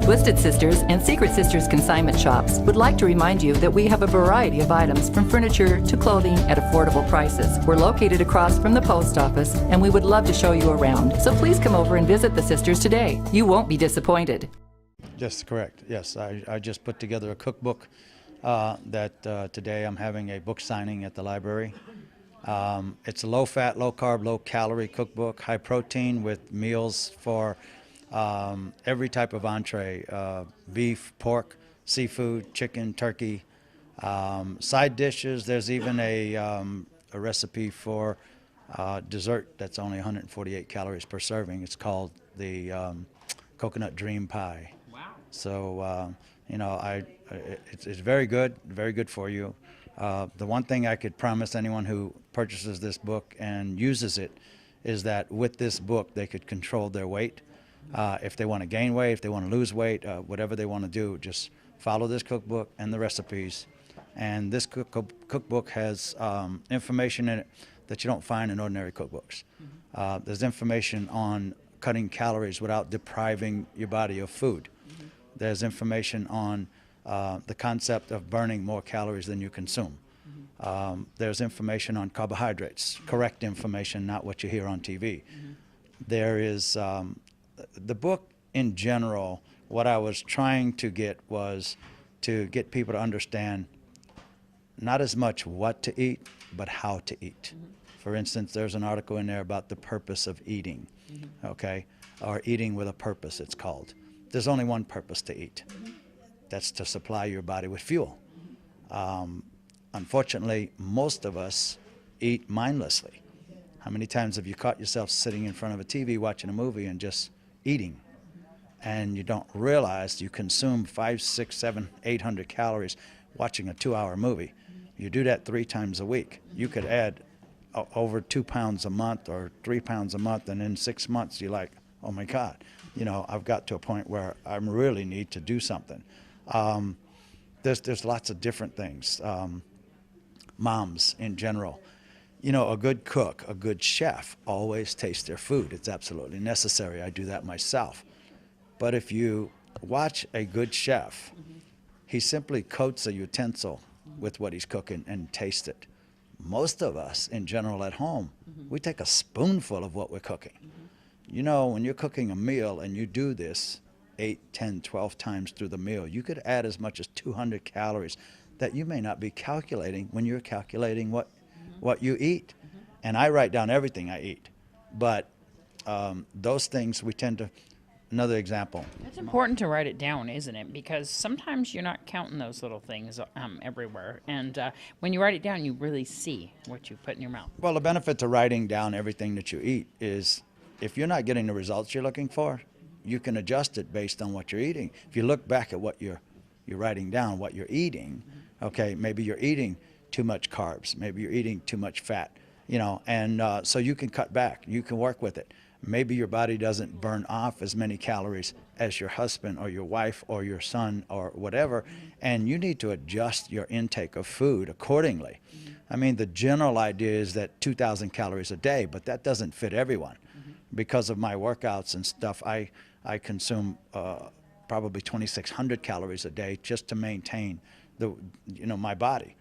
Twisted Sisters and Secret Sisters consignment shops would like to remind you that we have a variety of items from furniture to clothing at affordable prices. We're located across from the post office, and we would love to show you around. So please come over and visit the sisters today. You won't be disappointed. Yes, correct. Yes, I just put together a cookbook that today I'm having a book signing at the library. It's a low-fat, low-carb, low-calorie cookbook, high protein with meals for every type of entree, beef, pork, seafood, chicken, turkey, side dishes. There's even a recipe for dessert that's only 148 calories per serving. It's called the coconut dream pie. Wow. So, you know, it's very good for you. The one thing I could promise anyone who purchases this book and uses it is that with this book they could control their weight. If they want to gain weight, if they want to lose weight, whatever they want to do, just follow this cookbook and the recipes. And this cookbook has information in it that you don't find in ordinary cookbooks. There's information on cutting calories without depriving your body of food. There's information on the concept of burning more calories than you consume. There's information on carbohydrates, correct information, not what you hear on TV. There is the book in general. What I was trying to get was to get people to understand not as much what to eat, but how to eat. For instance, there's an article in there about the purpose of eating, okay? Or eating with a purpose, it's called. There's only one purpose to eat. That's to supply your body with fuel. Unfortunately, most of us eat mindlessly. How many times have you caught yourself sitting in front of a TV watching a movie and just eating? And you don't realize you consume 500, 600, 700, 800 calories watching a 2-hour movie. You do that 3 times a week. You could add over 2 pounds a month or 3 pounds a month, and in 6 months you're like, oh my God, you know, I've got to a point where I really need to do something. There's lots of different things. Moms in general, you know, a good cook, a good chef always tastes their food. It's absolutely necessary. I do that myself. But if you watch a good chef, he simply coats a utensil with what he's cooking and tastes it. Most of us in general at home, we take a spoonful of what we're cooking. You know, when you're cooking a meal and you do this 8, 10, 12 times through the meal, you could add as much as 200 calories that you may not be calculating when you're calculating what you eat. And I write down everything I eat. But those things we tend to, another example. It's important to write it down, isn't it? Because sometimes you're not counting those little things everywhere. And when you write it down, you really see what you put in your mouth. Well, the benefit to writing down everything that you eat is if you're not getting the results you're looking for, you can adjust it based on what you're eating. If you look back at what you're writing down, what you're eating, okay, maybe you're eating too much carbs, maybe you're eating too much fat, you know, and so you can cut back, you can work with it. Maybe your body doesn't burn off as many calories as your husband or your wife or your son or whatever, and you need to adjust your intake of food accordingly. I mean, the general idea is that 2,000 calories a day, but that doesn't fit everyone. Because of my workouts and stuff, I consume probably 2,600 calories a day just to maintain my body.